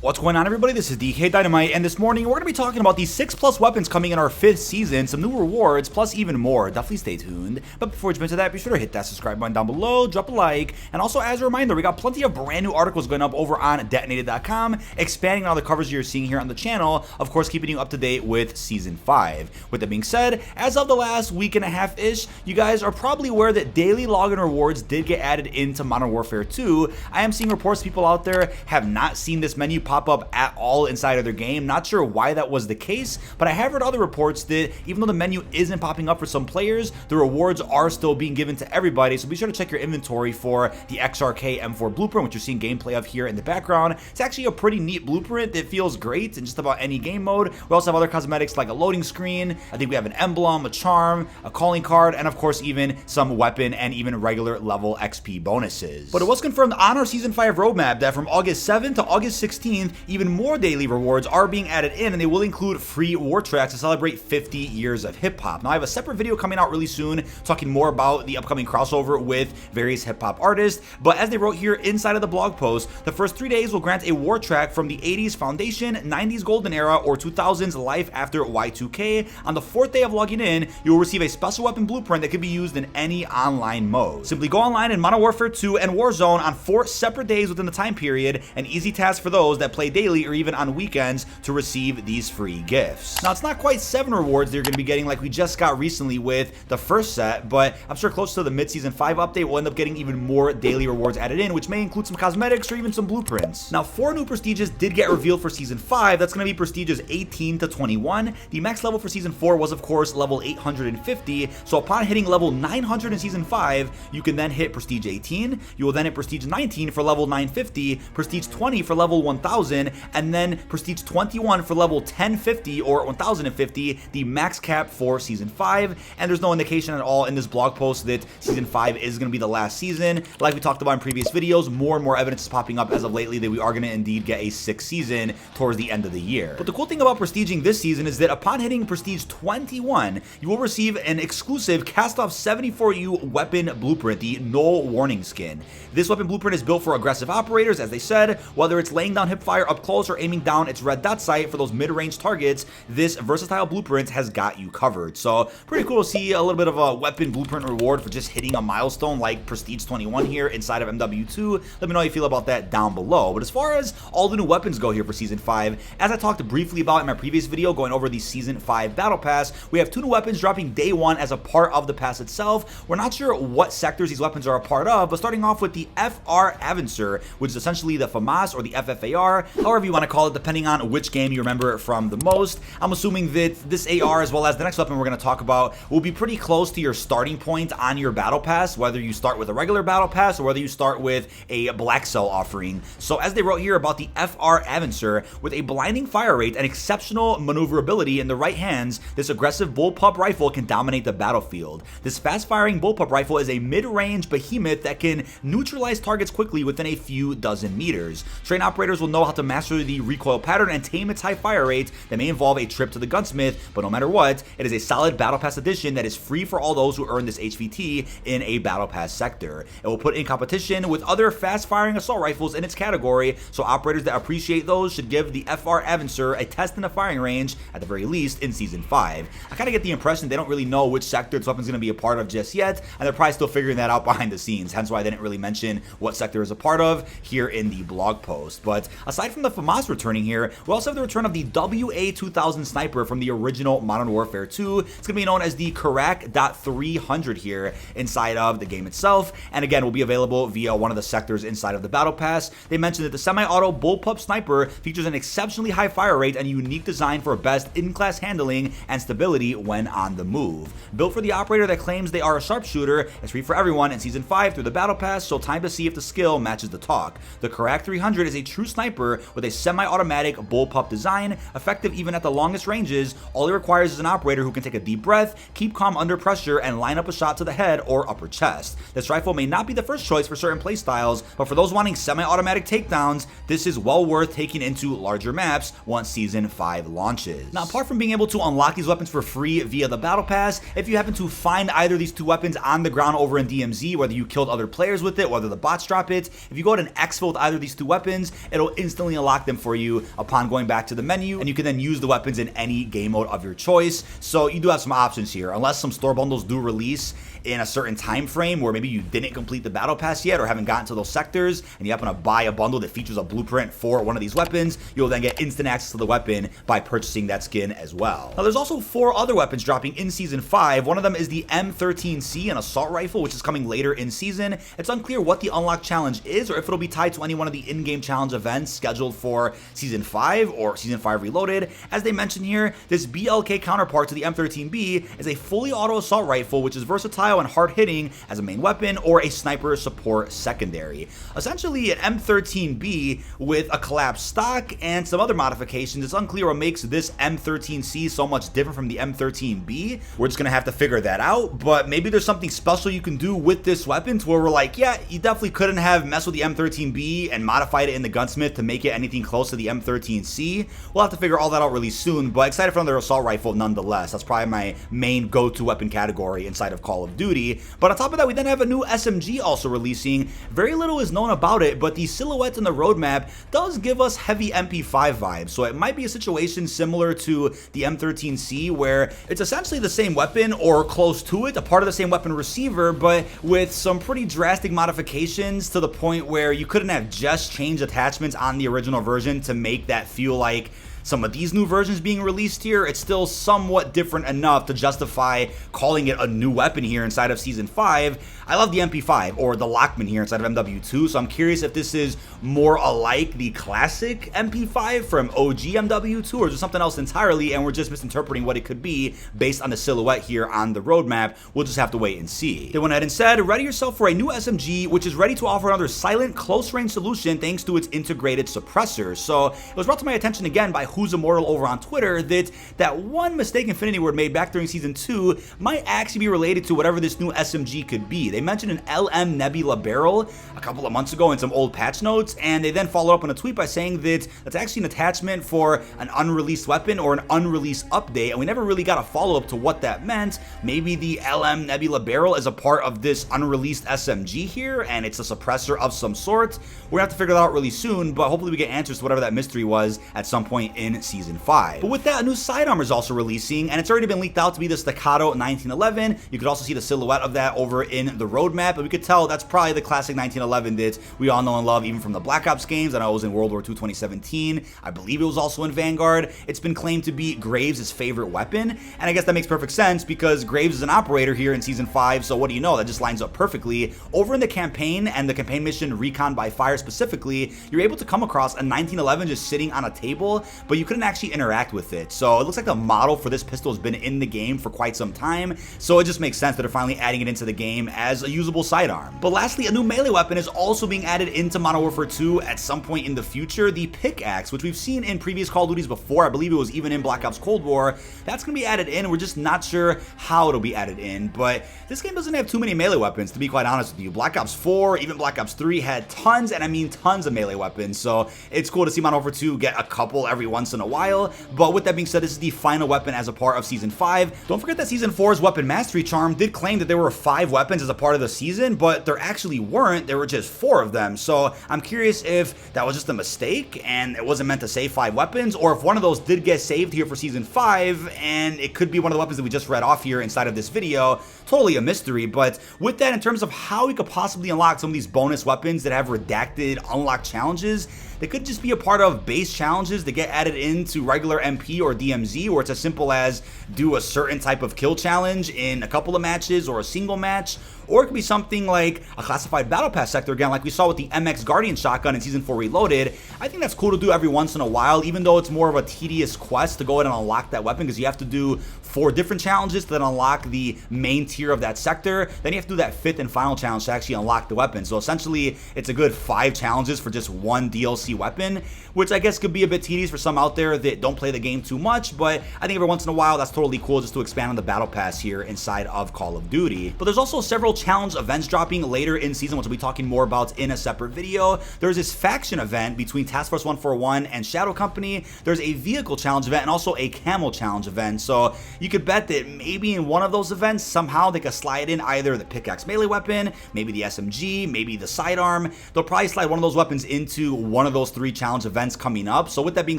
What's going on, everybody? This is dkdynamite, and this morning we're going to be talking about these 6+ weapons coming in our 5th season, some new rewards, plus even more. Definitely stay tuned. But before we jump into that, be sure to hit that subscribe button down below, drop a like, and also as a reminder, we got plenty of brand new articles going up over on dkdynamite.com, expanding on all the covers you're seeing here on the channel, of course keeping you up to date with Season 5. With that being said, as of the last week and a half-ish, you guys are probably aware that daily login rewards did get added into Modern Warfare 2. I am seeing reports people out there have not seen this menu pop up at all inside of their game. Not sure why that was the case, but I have heard other reports that even though the menu isn't popping up for some players, the rewards are still being given to everybody. So be sure to check your inventory for the XRK M4 blueprint, which you're seeing gameplay of here in the background. It's actually a pretty neat blueprint that feels great in just about any game mode. We also have other cosmetics like a loading screen. I think we have an emblem, a charm, a calling card, and of course even some weapon and even regular level XP bonuses. But it was confirmed on our Season 5 roadmap that from August 7th to August 16th, even more daily rewards are being added in, and they will include free war tracks to celebrate 50 years of hip-hop. Now, I have a separate video coming out really soon talking more about the upcoming crossover with various hip-hop artists, but as they wrote here inside of the blog post, the first 3 days will grant a war track from the 80s Foundation, 90s Golden Era, or 2000s Life After Y2K. On the 4th day of logging in, you will receive a special weapon blueprint that can be used in any online mode. Simply go online in Modern Warfare 2 and Warzone on 4 separate days within the time period, an easy task for those that play daily or even on weekends to receive these free gifts. Now, it's not quite 7 rewards that you're going to be getting like we just got recently with the first set, but I'm sure close to the mid-season 5 update we'll end up getting even more daily rewards added in, which may include some cosmetics or even some blueprints. Now, 4 new prestiges did get revealed for Season 5. That's going to be prestiges 18 to 21. The max level for Season 4 was, of course, level 850, so upon hitting level 900 in Season 5, you can then hit prestige 18, you will then hit prestige 19 for level 950, prestige 20 for level 1000, and then prestige 21 for level 1050 or 1050, the max cap for Season 5. And there's no indication at all in this blog post that Season 5 is going to be the last season. Like we talked about in previous videos, more and more evidence is popping up as of lately that we are going to indeed get a 6th season towards the end of the year. But the cool thing about prestiging this season is that upon hitting prestige 21, you will receive an exclusive cast-off 74U weapon blueprint, the No Warning skin. This weapon blueprint is built for aggressive operators, as they said, whether it's laying down hipfire up close or aiming down its red dot sight for those mid-range targets. This versatile blueprint has got you covered. So pretty cool to see a little bit of a weapon blueprint reward for just hitting a milestone like prestige 21 here inside of MW2. Let me know how you feel about that down below. But as far as all the new weapons go here for Season 5, as I talked briefly about in my previous video going over the Season 5 Battle Pass, we have 2 new weapons dropping day 1 as a part of the pass itself. We're not sure what sectors these weapons are a part of, but starting off with the FR Avancer, which is essentially the Famas or the FFAR, however you want to call it, depending on which game you remember it from the most. I'm assuming that this AR, as well as the next weapon we're going to talk about, will be pretty close to your starting point on your battle pass, whether you start with a regular battle pass or whether you start with a black cell offering. So as they wrote here about the FR Avancer, with a blinding fire rate and exceptional maneuverability in the right hands, this aggressive bullpup rifle can dominate the battlefield. This fast-firing bullpup rifle is a mid-range behemoth that can neutralize targets quickly within a few dozen meters. Trained operators will know how to master the recoil pattern and tame its high fire rate that may involve a trip to the gunsmith, but no matter what, it is a solid Battle Pass edition that is free for all those who earn this HVT in a Battle Pass sector. It will put in competition with other fast-firing assault rifles in its category, so operators that appreciate those should give the FR Avancer a test in the firing range, at the very least, in Season 5. I kind of get the impression they don't really know which sector this weapon's going to be a part of just yet, and they're probably still figuring that out behind the scenes, hence why they didn't really mention what sector is a part of here in the blog post. But aside from the Famas returning here, we also have the return of the WA2000 sniper from the original Modern Warfare 2. It's going to be known as the Carrack .300 here inside of the game itself, and again will be available via one of the sectors inside of the Battle Pass. They mentioned that the semi-auto bullpup sniper features an exceptionally high fire rate and unique design for best in-class handling and stability when on the move. Built for the operator that claims they are a sharpshooter, it's free for everyone in Season 5 through the Battle Pass, so time to see if the skill matches the talk. The Carrack 300 is a true sniper with a semi-automatic bullpup design, effective even at the longest ranges. All it requires is an operator who can take a deep breath, keep calm under pressure, and line up a shot to the head or upper chest. This rifle may not be the first choice for certain playstyles, but for those wanting semi-automatic takedowns, this is well worth taking into larger maps once Season 5 launches. Now, apart from being able to unlock these weapons for free via the Battle Pass, if you happen to find either of these 2 weapons on the ground over in DMZ, whether you killed other players with it, whether the bots drop it, if you go ahead and exfil with either of these 2 weapons, it'll instantly instantly unlock them for you upon going back to the menu, and you can then use the weapons in any game mode of your choice. So you do have some options here, unless some store bundles do release in a certain time frame where maybe you didn't complete the battle pass yet or haven't gotten to those sectors, and you happen to buy a bundle that features a blueprint for one of these weapons, you'll then get instant access to the weapon by purchasing that skin as well. Now there's also 4 other weapons dropping in Season 5. One of them is the M13C, an assault rifle, which is coming later in season. It's unclear what the unlock challenge is or if it'll be tied to any one of the in-game challenge events scheduled for Season 5 or Season 5 Reloaded. As they mentioned here, this BLK counterpart to the M13B is a fully auto assault rifle, which is versatile and hard-hitting as a main weapon or a sniper support secondary. Essentially an M13B with a collapsed stock and some other modifications. It's unclear what makes this M13C so much different from the M13B. We're just gonna have to figure that out, but maybe there's something special you can do with this weapon to where we're like, yeah, you definitely couldn't have messed with the M13B and modified it in the gunsmith to make it anything close to the M13C. We'll have to figure all that out really soon, but excited for another assault rifle nonetheless. That's probably my main go-to weapon category inside of Call of Duty. But on top of that, we then have a new SMG also releasing. Very little is known about it, but the silhouette in the roadmap does give us heavy MP5 vibes, so it might be a situation similar to the M13C where it's essentially the same weapon or close to it, a part of the same weapon receiver, but with some pretty drastic modifications to the point where you couldn't have just changed attachments on the original version to make that feel like some of these new versions being released here. It's still somewhat different enough to justify calling it a new weapon here inside of Season 5. I love the MP5 or the Lockman here inside of MW2, so I'm curious if this is more alike the classic MP5 from OG MW2 or just something else entirely and we're just misinterpreting what it could be based on the silhouette here on the roadmap. We'll just have to wait and see. They went ahead and said, ready yourself for a new SMG which is ready to offer another silent close range solution thanks to its integrated suppressor. So it was brought to my attention again by Who's Immortal over on Twitter that one mistake Infinity Ward made back during Season 2 might actually be related to whatever this new SMG could be. They mentioned an LM Nebula barrel a couple of months ago in some old patch notes, and they then followed up on a tweet by saying that that's actually an attachment for an unreleased weapon or an unreleased update, and we never really got a follow-up to what that meant. Maybe the LM Nebula barrel is a part of this unreleased SMG here, and it's a suppressor of some sort. We're gonna have to figure that out really soon, but hopefully we get answers to whatever that mystery was at some point in Season 5. But with that, a new sidearm is also releasing, and it's already been leaked out to be the Staccato 1911. You could also see the silhouette of that over in the roadmap, but we could tell that's probably the classic 1911 that we all know and love even from the Black Ops games. I know it was in World War II 2017. I believe it was also in Vanguard. It's been claimed to be Graves' favorite weapon, and I guess that makes perfect sense because Graves is an operator here in Season 5, so what do you know? That just lines up perfectly. Over in the campaign and the campaign mission Recon by Fire specifically, you're able to come across a 1911 just sitting on a table, but you couldn't actually interact with it. So it looks like the model for this pistol has been in the game for quite some time, so it just makes sense that they're finally adding it into the game as a usable sidearm. But lastly, a new melee weapon is also being added into Modern Warfare 2 at some point in the future, the Pixaxe, which we've seen in previous Call of Duties before. I believe it was even in Black Ops Cold War. That's going to be added in. We're just not sure how it'll be added in, but this game doesn't have too many melee weapons, to be quite honest with you. Black Ops 4, even Black Ops 3 had tons, and I mean tons of melee weapons, so it's cool to see Modern Warfare 2 get a couple every once in a while. But with that being said, this is the final weapon as a part of Season 5. Don't forget that Season 4's Weapon Mastery Charm did claim that there were 5 weapons as a part of the season, but there actually weren't. There were just 4 of them. So I'm curious if that was just a mistake and it wasn't meant to save 5 weapons, or if one of those did get saved here for Season 5 and it could be one of the weapons that we just read off here inside of this video. Totally a mystery. But with that, in terms of how we could possibly unlock some of these bonus weapons that have redacted unlock challenges, they could just be a part of base challenges that get added into regular MP or DMZ, where it's as simple as do a certain type of kill challenge in a couple of matches or a single match. Or it could be something like a classified battle pass sector again, like we saw with the MX Guardian shotgun in Season 4 Reloaded. I think that's cool to do every once in a while, even though it's more of a tedious quest to go ahead and unlock that weapon, because you have to do 4 different challenges to then unlock the main tier of that sector. Then you have to do that 5th and final challenge to actually unlock the weapon. So essentially, it's a good 5 challenges for just one DLC weapon, which I guess could be a bit tedious for some out there that don't play the game too much, but I think every once in a while, that's totally cool just to expand on the battle pass here inside of Call of Duty. But there's also several challenge events dropping later in season, which we'll be talking more about in a separate video. There's this faction event between Task Force 141 and Shadow Company. There's a vehicle challenge event and also a camel challenge event. So you you could bet that maybe in one of those events, somehow they could slide in either the Pixaxe melee weapon, maybe the SMG, maybe the Sidearm. They'll probably slide one of those weapons into one of those 3 challenge events coming up. So with that being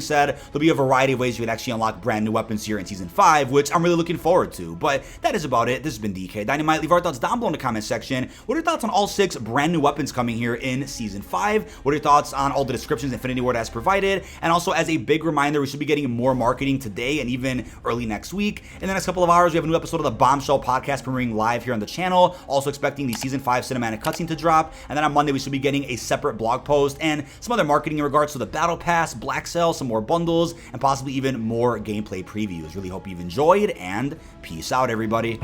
said, there'll be a variety of ways you can actually unlock brand new weapons here in Season 5, which I'm really looking forward to. But that is about it. This has been dkdynamite. Leave our thoughts down below in the comment section. What are your thoughts on all 6 brand new weapons coming here in Season 5? What are your thoughts on all the descriptions Infinity Ward has provided? And also, as a big reminder, we should be getting more marketing today and even early next week. In the next couple of hours, we have a new episode of the Bombshell podcast premiering live here on the channel. Also expecting the Season 5 cinematic cutscene to drop. And then on Monday, we should be getting a separate blog post and some other marketing in regards to the Battle Pass, Black Cell, some more bundles, and possibly even more gameplay previews. Really hope you've enjoyed, and peace out, everybody.